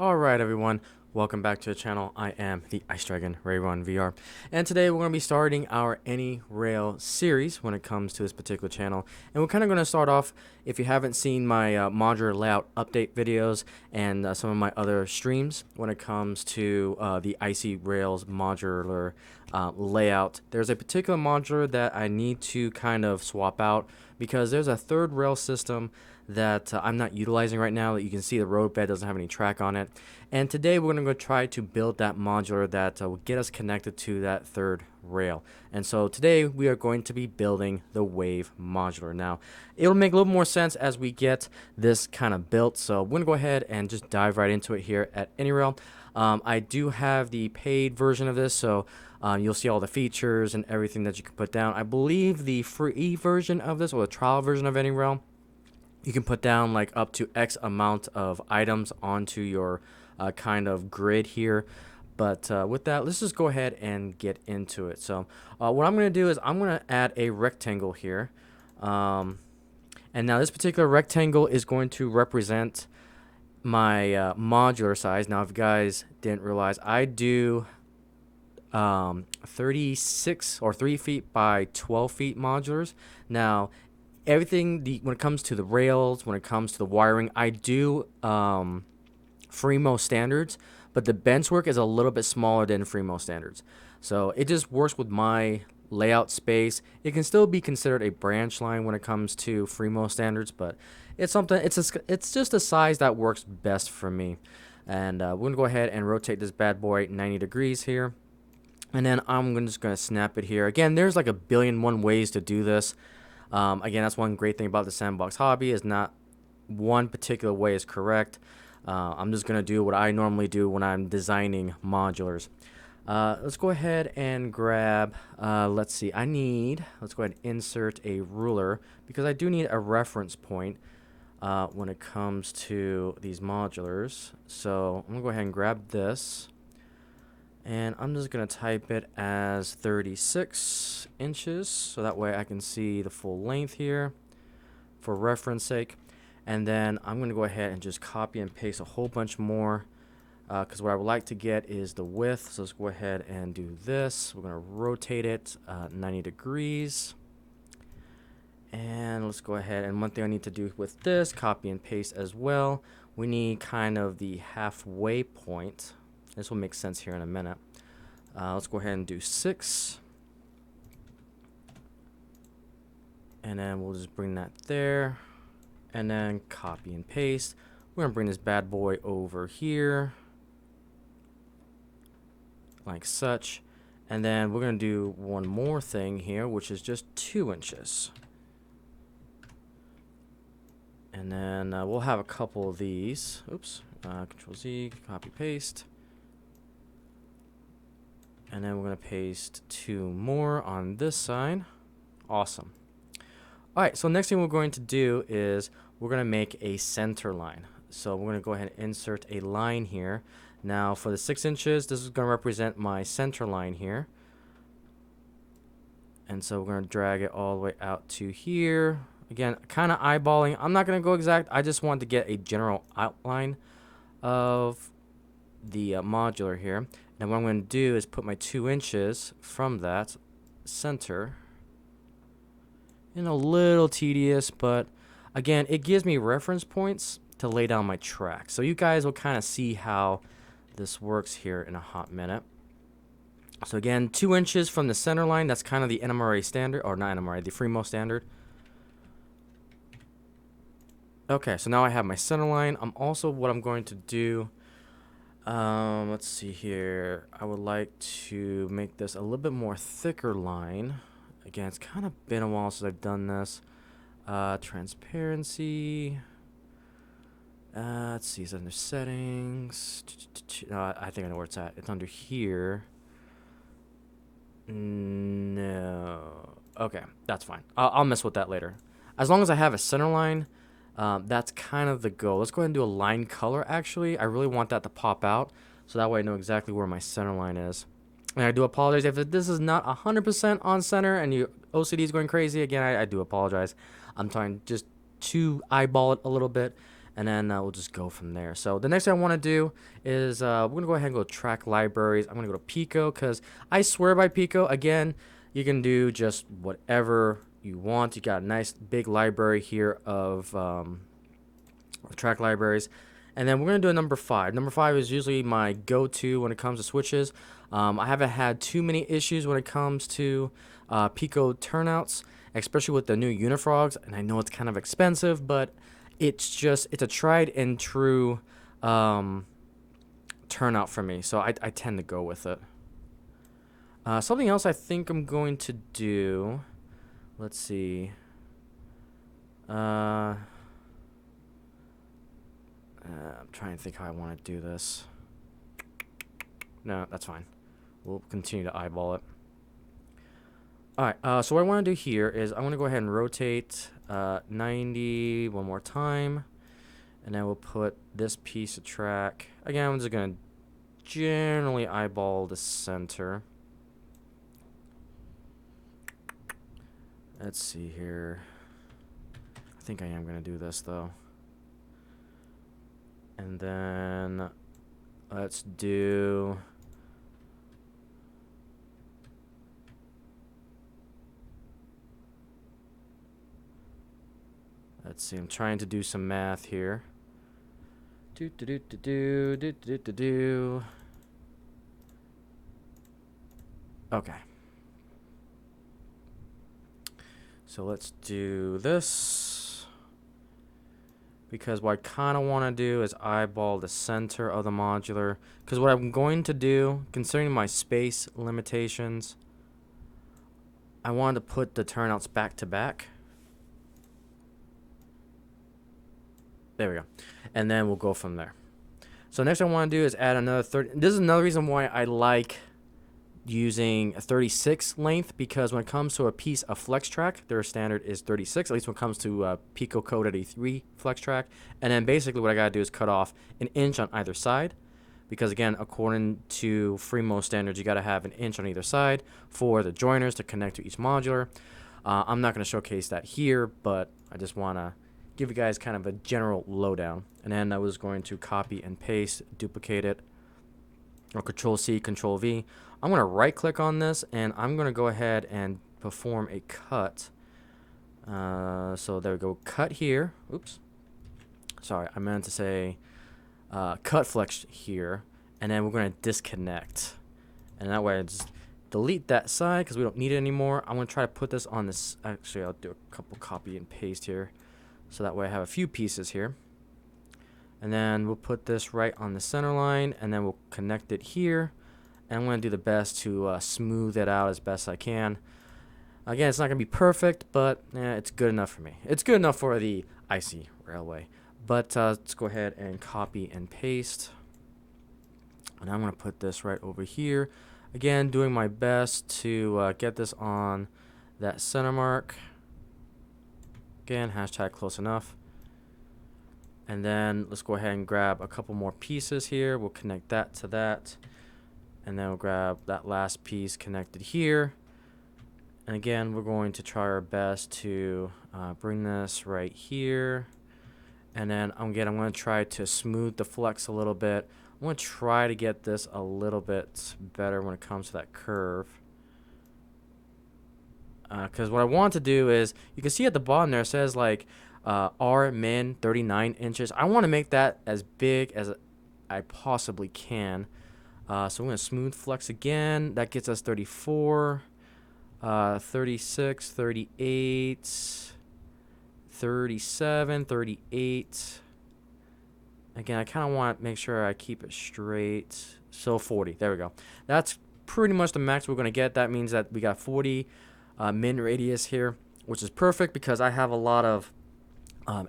Alright everyone, welcome back to the channel. I am the Ice Dragon Rayron VR, and today we're going to be starting our Anyrail series when it comes to this particular channel. And we're kind of going to start off, if you haven't seen my modular layout update videos and some of my other streams when it comes to the Icey Rails modular layout, there's a particular modular that I need to kind of swap out because there's a third rail system that I'm not utilizing right now. That you can see the road bed doesn't have any track on it, and today we're going to go try to build that modular that will get us connected to that third rail. And so today we are going to be building the wave modular. Now it'll make a little more sense as we get this kind of built, so we're going to go ahead and just dive right into it here at Anyrail. I do have the paid version of this, so you'll see all the features and everything that you can put down. I believe the free version of this, or the trial version of Anyrail, you can put down like up to X amount of items onto your kind of grid here. But with that, let's just go ahead and get into it. So what I'm going to do is I'm going to add a rectangle here. And now this particular rectangle is going to represent my modular size. Now if you guys didn't realize, I do 36 or 3 feet by 12 feet modulars. Now everything, when it comes to the rails, when it comes to the wiring, I do FREEMO standards, but the bench work is a little bit smaller than FREEMO standards. So it just works with my layout space. It can still be considered a branch line when it comes to FREEMO standards, but it's something. It's just a size that works best for me. And we're gonna go ahead and rotate this bad boy 90 degrees here, and then I'm just gonna snap it here. Again, there's like a billion one ways to do this. Again, that's one great thing about the sandbox hobby, is not one particular way is correct. I'm just going to do what I normally do when I'm designing modulars. Let's go ahead and grab, let's see, let's go ahead and insert a ruler, because I do need a reference point when it comes to these modulars. So I'm going to go ahead and grab this, and I'm just going to type it as 36 inches, so that way I can see the full length here for reference sake. And then I'm going to go ahead and just copy and paste a whole bunch more, because what I would like to get is the width. So let's go ahead and do this. We're going to rotate it 90 degrees. And let's go ahead, and one thing I need to do with this, copy and paste as well, we need kind of the halfway point. This will make sense here in a minute. Let's go ahead and do 6. And then we'll just bring that there. And then copy and paste. We're going to bring this bad boy over here, like such. And then we're going to do one more thing here, which is just 2 inches. And then we'll have a couple of these. Oops. Control Z, copy, paste. And then we're going to paste 2 more on this side. Awesome. Alright, so next thing we're going to do is we're going to make a center line. So we're going to go ahead and insert a line here. Now for the 6 inches, this is going to represent my center line here. And so we're going to drag it all the way out to here. Again, kind of eyeballing. I'm not going to go exact. I just want to get a general outline of the modular here. And what I'm going to do is put my 2 inches from that center. And a little tedious, but again, it gives me reference points to lay down my track. So you guys will kind of see how this works here in a hot minute. So again, 2 inches from the center line. That's kind of the NMRA standard, or not NMRA, the FREEMO standard. Okay, so now I have my center line. What I'm going to do, let's see here. I would like to make this a little bit more thicker line. Again, it's kind of been a while since I've done this. Transparency. Let's see, it's under settings. I think I know where it's at. It's under here. No. Okay, that's fine. I'll mess with that later. As long as I have a center line, that's kind of the goal. Let's go ahead and do a line color, actually. I really want that to pop out, so that way I know exactly where my center line is. And I do apologize if this is not 100% on center and your OCD is going crazy. Again, I do apologize. I'm trying just to eyeball it a little bit. and then we'll just go from there. So the next thing I want to do is we're going to go ahead and go track libraries. I'm going to go to Pico because I swear by Pico. Again, you can do just whatever you want. You got a nice big library here of track libraries. And then we're going to do a number 5. Number 5 is usually my go-to when it comes to switches. I haven't had too many issues when it comes to Pico turnouts, especially with the new Unifrogs. And I know it's kind of expensive, but it's a tried and true turnout for me. So I tend to go with it. Something else I think I'm going to do. Let's see. I'm trying to think how I want to do this. No, that's fine. We'll continue to eyeball it. Alright, so what I want to do here is I want to go ahead and rotate 90 one more time. And then we'll put this piece of track. Again, I'm just going to generally eyeball the center. Let's see here. I think I am going to do this though. And then let's do let's see, I'm trying to do some math here. Okay. So let's do this. Because what I kind of want to do is eyeball the center of the modular. Because what I'm going to do, considering my space limitations, I wanted to put the turnouts back to back. There we go. And then we'll go from there. So next I want to do is add another 30. This is another reason why I like using a 36 length, because when it comes to a piece of flex track, their standard is 36, at least when it comes to Pico Code 83 flex track. And then basically what I got to do is cut off an inch on either side, because again, according to FREEMO standards, you got to have an inch on either side for the joiners to connect to each modular. I'm not going to showcase that here, but I just want to give you guys kind of a general lowdown. And then I was going to copy and paste, duplicate it, or Control C, Control V. I'm going to right click on this and I'm going to go ahead and perform a cut. So there we go, cut here. Oops. Sorry, I meant to say cut flex here. And then we're going to disconnect. And that way I just delete that side because we don't need it anymore. I'm going to try to put this on this. Actually, I'll do a couple copy and paste here. So that way I have a few pieces here. And then we'll put this right on the center line, and then we'll connect it here. And I'm going to do the best to smooth it out as best I can. Again, it's not going to be perfect, but it's good enough for me. It's good enough for the Icey Railway. But let's go ahead and copy and paste. And I'm going to put this right over here. Again, doing my best to get this on that center mark. Again, hashtag close enough. And then let's go ahead and grab a couple more pieces here. We'll connect that to that. And then we'll grab that last piece connected here. And again, we're going to try our best to bring this right here. And then again, I'm going to try to smooth the flex a little bit. I'm going to try to get this a little bit better when it comes to that curve. Because what I want to do is, you can see at the bottom there it says like R min 39 inches. I want to make that as big as I possibly can. So I'm going to smooth flex again. That gets us 34, 36, 38, 37, 38. Again, I kind of want to make sure I keep it straight. So 40. There we go. That's pretty much the max we're going to get. That means that we got 40 min radius here, which is perfect because I have a lot of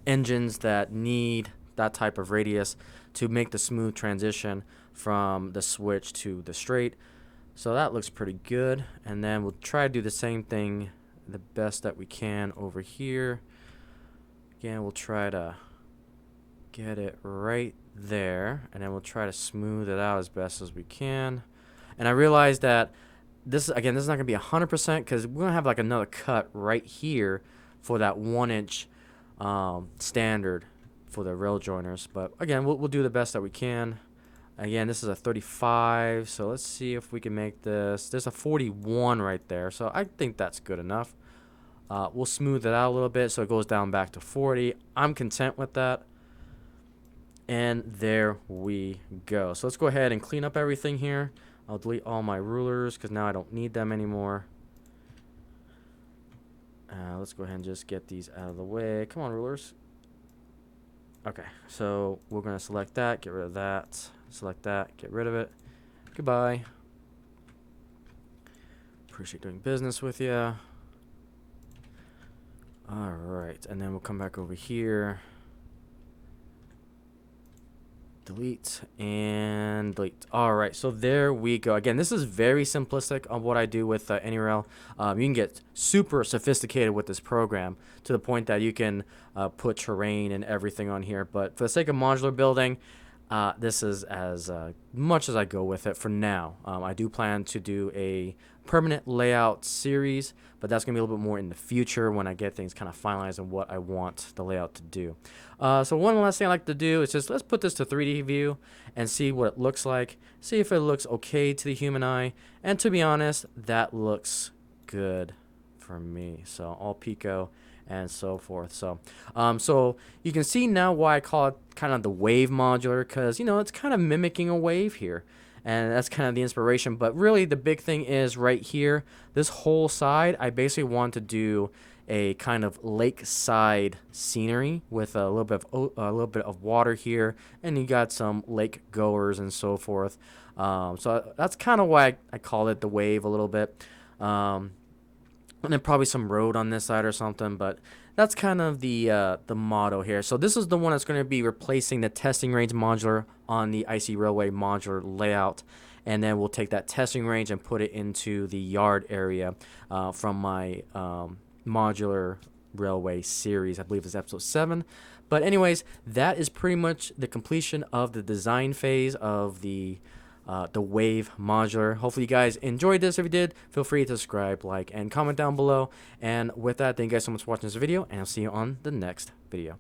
engines that need that type of radius to make the smooth transition from the switch to the straight. So that looks pretty good. And then we'll try to do the same thing the best that we can over here. Again, we'll try to get it right there, and then we'll try to smooth it out as best as we can. And I realize that this is not going to be 100% because we're going to have like another cut right here for that 1 inch standard for the rail joiners. But again, we'll do the best that we can. Again, this is a 35, so let's see if we can make this. There's a 41 right there, so I think that's good enough. We'll smooth it out a little bit so it goes down back to 40. I'm content with that. And there we go. So let's go ahead and clean up everything here. I'll delete all my rulers because now I don't need them anymore. Let's go ahead and just get these out of the way. Come on, rulers. Okay, so we're going to select that, get rid of that, select that, get rid of it. Goodbye. Appreciate doing business with you. Alright, and then we'll come back over here. Delete and delete. Alright, so there we go. Again, this is very simplistic on what I do with Anyrail. You can get super sophisticated with this program to the point that you can put terrain and everything on here. But for the sake of modular building, this is as much as I go with it for now. I do plan to do a permanent layout series, but that's going to be a little bit more in the future when I get things kind of finalized and what I want the layout to do. So one last thing I like to do is just let's put this to 3D view and see what it looks like. See if it looks okay to the human eye. And to be honest, that looks good for me. So all Pico and so forth. So so you can see now why I call it kind of the wave modular, because you know it's kind of mimicking a wave here, and that's kind of the inspiration. But really the big thing is right here, this whole side I basically want to do a kind of lakeside scenery with a little bit of water here, and you got some lake goers and so forth. So that's kind of why I call it the wave a little bit. And then probably some road on this side or something, but that's kind of the motto here. So this is the one that's going to be replacing the testing range modular on the Icey Railway modular layout, and then we'll take that testing range and put it into the yard area from my modular railway series. I believe it's episode 7. But anyways, that is pretty much the completion of the design phase of the wave modular. Hopefully you guys enjoyed this. If you did, feel free to subscribe, like, and comment down below. And with that, thank you guys so much for watching this video, and I'll see you on the next video.